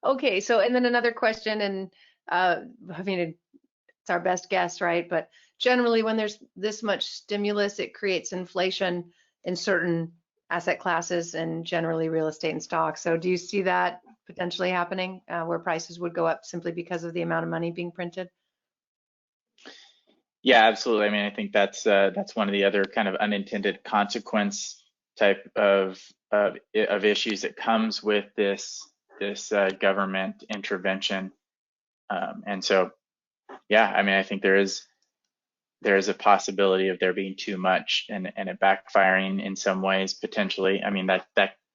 Okay, so and then another question, and I mean it's our best guess, right? But generally, when there's this much stimulus, it creates inflation in certain asset classes, and generally real estate and stocks. So do you see that potentially happening, where prices would go up simply because of the amount of money being printed? Yeah, absolutely. I mean, I think that's one of the other kind of unintended consequence type of issues that comes with this government intervention. And so, yeah, I mean, I think there is a possibility of there being too much and it backfiring in some ways potentially. I mean, that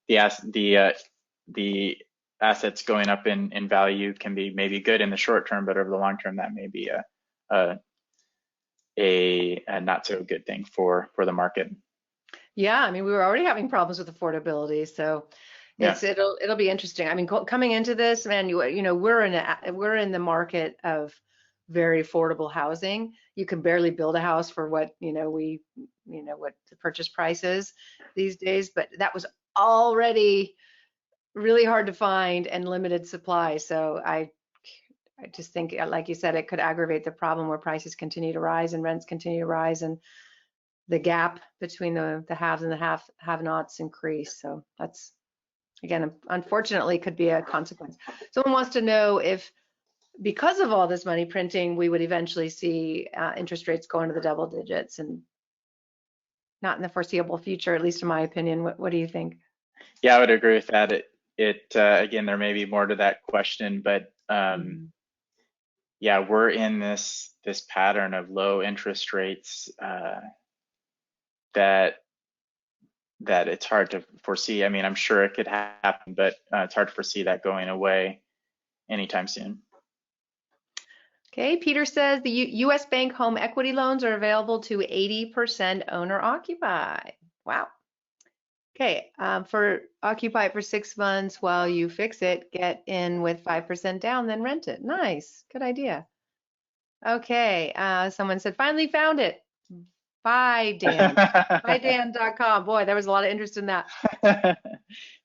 the assets going up in value can be maybe good in the short term, but over the long term, that may be a not so good thing for the market. Yeah, I mean, we were already having problems with affordability, so Yeah. it'll be interesting. I mean, coming into this, man, you know, we're in the market of very affordable housing. You can barely build a house for what, what the purchase price is these days, but that was already really hard to find and limited supply. So I just think, like you said, it could aggravate the problem where prices continue to rise and rents continue to rise, and the gap between the haves and the have-nots increase. So that's, again, unfortunately, could be a consequence. Someone wants to know if, because of all this money printing, we would eventually see interest rates go into the double digits, and not in the foreseeable future, at least in my opinion. What do you think? Yeah, I would agree with that. Again, there may be more to that question, but yeah, we're in this pattern of low interest rates that it's hard to foresee. I mean, I'm sure it could happen, but it's hard to foresee that going away anytime soon. Okay, Peter says the U.S. bank home equity loans are available to 80% owner occupied. Wow. Okay, for occupy it for 6 months while you fix it, get in with 5% down, then rent it. Nice, good idea. Okay, someone said, finally found it. Bye, Dan. BuyDan.com. Boy, there was a lot of interest in that.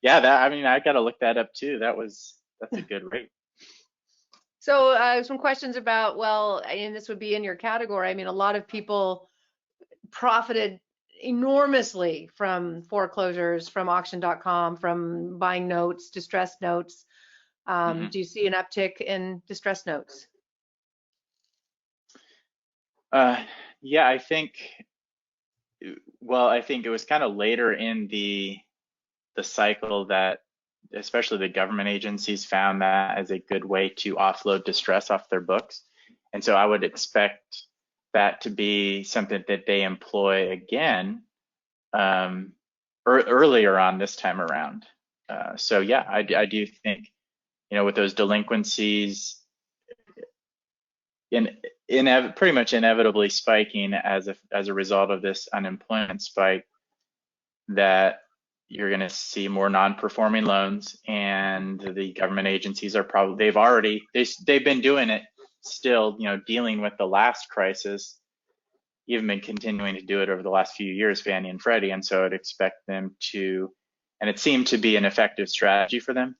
Yeah, I mean, I got to look that up too. That's a good rate. So some questions about, well, and this would be in your category. I mean, a lot of people profited enormously from foreclosures, from auction.com, from buying notes, distressed notes. Do you see an uptick in distressed notes? Yeah, I think it was kind of later in the cycle that especially the government agencies found that as a good way to offload distress off their books. And so I would expect that to be something that they employ again earlier on this time around. So yeah, I do think, with those delinquencies pretty much inevitably spiking as a result of this unemployment spike, that you're going to see more non-performing loans, and the government agencies are they've been doing it still, dealing with the last crisis, even been continuing to do it over the last few years, Fannie and Freddie. And so I'd expect them to, and it seemed to be an effective strategy for them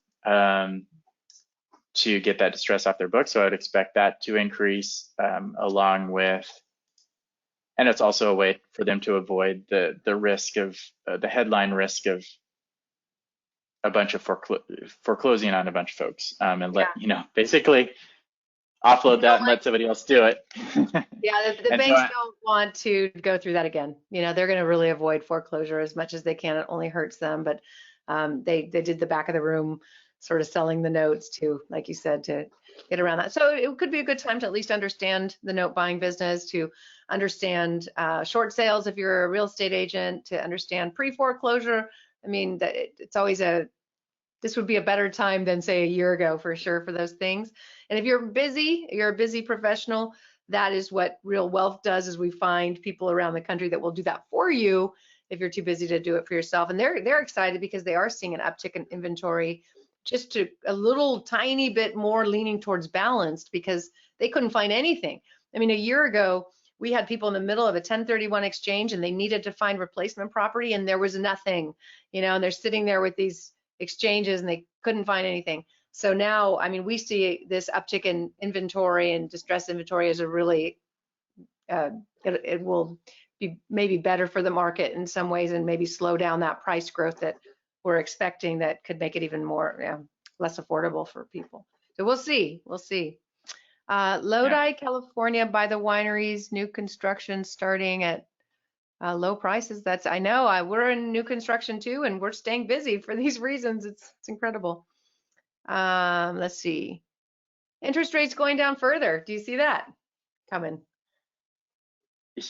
to get that distress off their books. So I'd expect that to increase along with, and it's also a way for them to avoid the risk of the headline risk of a bunch of foreclosing on a bunch of folks, and basically offload that and let somebody else do it. Yeah, the banks don't want to go through that again. They're going to really avoid foreclosure as much as they can. It only hurts them, but they did the back of the room sort of selling the notes to, like you said, to get around that. So it could be a good time to at least understand the note buying business, to understand short sales if you're a real estate agent, to understand pre-foreclosure. I mean, it's always this would be a better time than, say, a year ago for sure for those things. And if you're a busy professional, that is what Real Wealth does, is we find people around the country that will do that for you if you're too busy to do it for yourself. And they're excited because they are seeing an uptick in inventory, just to a little tiny bit more leaning towards balanced, because they couldn't find anything. I mean, a year ago, we had people in the middle of a 1031 exchange and they needed to find replacement property, and there was nothing, and they're sitting there with these exchanges and they couldn't find anything. So now, I mean, we see this uptick in inventory and distressed inventory as a really, it will be maybe better for the market in some ways and maybe slow down that price growth that we're expecting that could make it even more, less affordable for people. So we'll see, we'll see. Lodi, California, by the wineries, new construction starting at low prices. That's, I know, we're in new construction too, and we're staying busy for these reasons. It's incredible. Let's see. Interest rates going down further. Do you see that coming?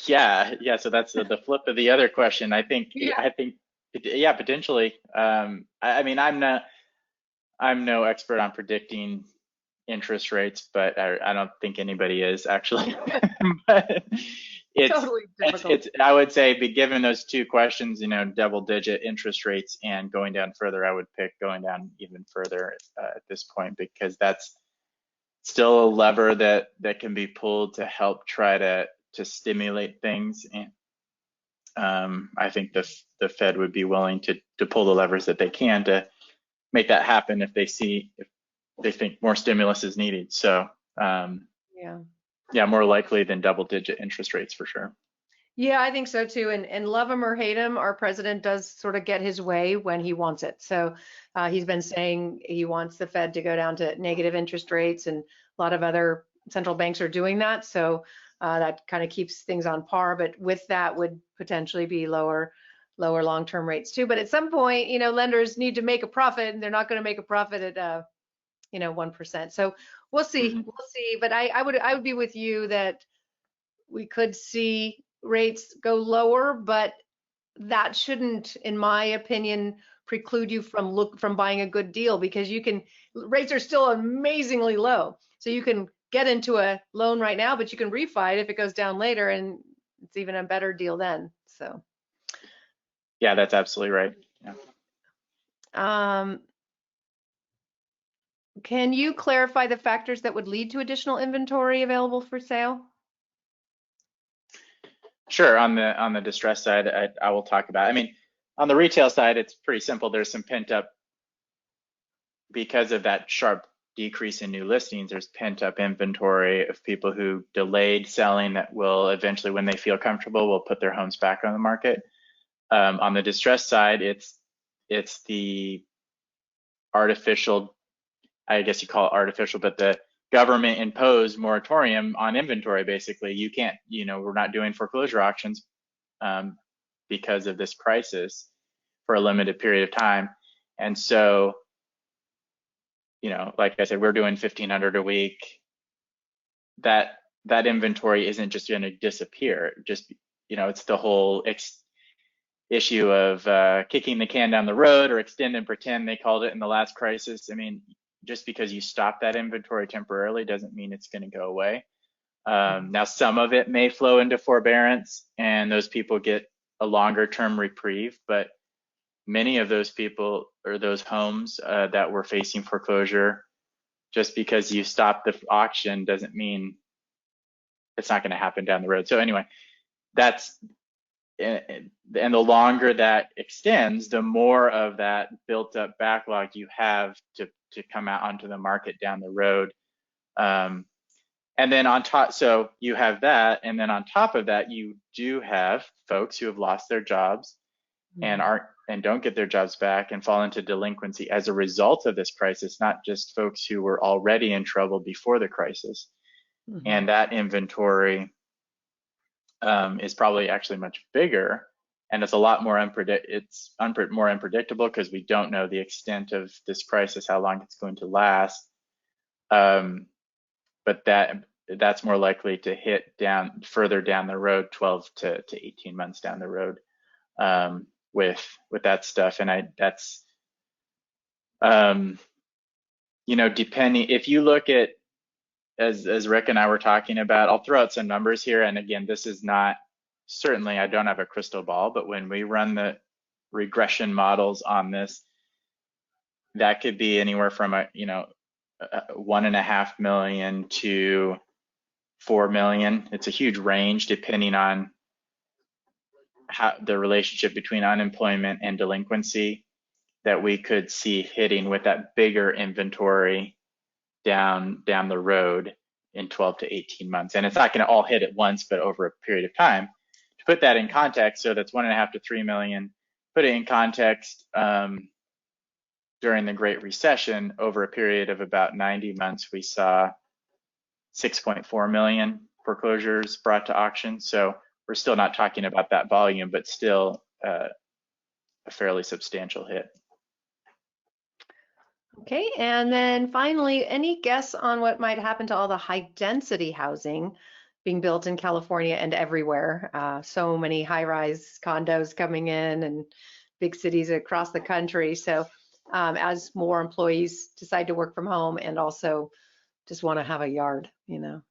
Yeah. So that's the flip of the other question. I think, potentially. I mean, I'm no expert on predicting interest rates, but I don't think anybody is actually. But it's totally difficult. I would say, given those two questions, double-digit interest rates and going down further, I would pick going down even further at this point, because that's still a lever that can be pulled to help try to stimulate things. And I think the Fed would be willing to pull the levers that they can to make that happen if they think more stimulus is needed. So more likely than double-digit interest rates for sure. Yeah, I think so too. And love him or hate him, our president does sort of get his way when he wants it. So he's been saying he wants the Fed to go down to negative interest rates, and a lot of other central banks are doing that. So that kind of keeps things on par. But with that would potentially be lower long-term rates too. But at some point, lenders need to make a profit, and they're not going to make a profit at 1%. So we'll see. We'll see. But I would be with you that we could see rates go lower, but that shouldn't, in my opinion, preclude you from buying a good deal, because rates are still amazingly low. So you can get into a loan right now, but you can refi it if it goes down later, and it's even a better deal then. So yeah, that's absolutely right. Yeah. Can you clarify the factors that would lead to additional inventory available for sale? Sure. On the distress side, I will talk about. I mean, on the retail side, it's pretty simple. There's some pent up, because of that sharp decrease in new listings. There's pent up inventory of people who delayed selling that will eventually, when they feel comfortable, will put their homes back on the market. On the distress side, it's the artificial, I guess you call it artificial, but the government imposed moratorium on inventory. Basically, you can't, we're not doing foreclosure auctions because of this crisis for a limited period of time. And so, like I said, we're doing 1,500 a week. That inventory isn't just going to disappear. Just, it's the whole issue of kicking the can down the road, or extend and pretend, they called it in the last crisis. I mean, just because you stop that inventory temporarily doesn't mean it's going to go away. Now, some of it may flow into forbearance, and those people get a longer term reprieve, but many of those people, or those homes that were facing foreclosure, just because you stop the auction doesn't mean it's not going to happen down the road. So anyway, and the longer that extends, the more of that built up backlog you have to come out onto the market down the road. And then on top, so you have that, and then on top of that, you do have folks who have lost their jobs and don't get their jobs back and fall into delinquency as a result of this crisis, not just folks who were already in trouble before the crisis. And that inventory is probably actually much bigger, and it's a lot more more unpredictable, because we don't know the extent of this crisis, how long it's going to last. But that's more likely to hit further down the road, 12 to 18 months down the road, with that stuff. And that's depending, if you look at, as Rick and I were talking about, I'll throw out some numbers here. And again, this is not, certainly I don't have a crystal ball, but when we run the regression models on this, that could be anywhere from 1.5 million to 4 million. It's a huge range depending on how the relationship between unemployment and delinquency. that we could see hitting with that bigger inventory down the road in 12 to 18 months. And it's not going to all hit at once, but over a period of time. To put that in context, so that's 1.5 to 3 million. Put it in context, during the Great Recession, over a period of about 90 months, we saw 6.4 million foreclosures brought to auction. So we're still not talking about that volume, but still a fairly substantial hit. Okay, and then finally, any guess on what might happen to all the high density housing being built in California and everywhere? So many high-rise condos coming in and big cities across the country. So as more employees decide to work from home and also just want to have a yard, you know.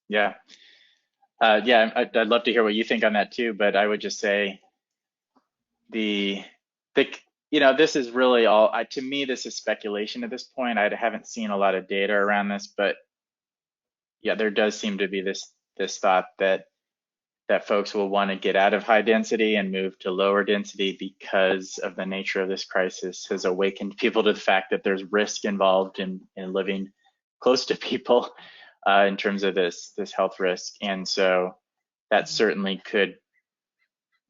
Yeah. Yeah, I'd love to hear what you think on that too, but I would just say this is really all, to me, this is speculation at this point. I haven't seen a lot of data around this, but yeah, there does seem to be this thought that folks will want to get out of high density and move to lower density because of the nature of this crisis has awakened people to the fact that there's risk involved in living close to people in terms of this health risk. And so that certainly could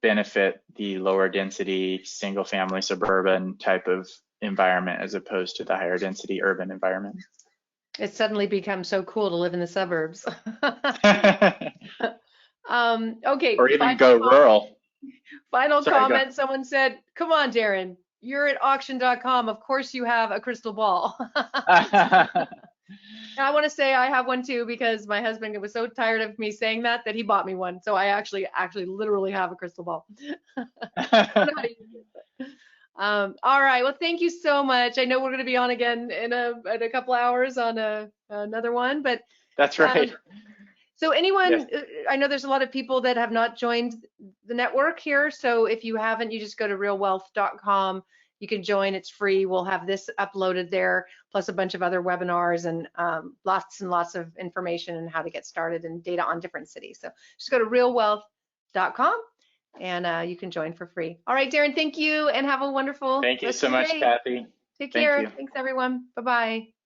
benefit the lower density, single family, suburban type of environment as opposed to the higher density urban environment. It suddenly becomes so cool to live in the suburbs. Okay. Or even go rural. Final comment. Someone said, come on, Daren, you're at auction.com. Of course you have a crystal ball. And I want to say I have one too, because my husband was so tired of me saying that he bought me one. So I actually literally have a crystal ball. All right. Well, thank you so much. I know we're going to be on again in a couple hours on another one, but that's right. So anyone, yes. I know there's a lot of people that have not joined the network here. So if you haven't, you just go to realwealth.com. You can join, it's free. We'll have this uploaded there, plus a bunch of other webinars and lots and lots of information on how to get started and data on different cities. So just go to realwealth.com and you can join for free. All right, Daren, thank you and have a wonderful Thank you so much, Kathy. Take care. Thanks, everyone. Bye-bye.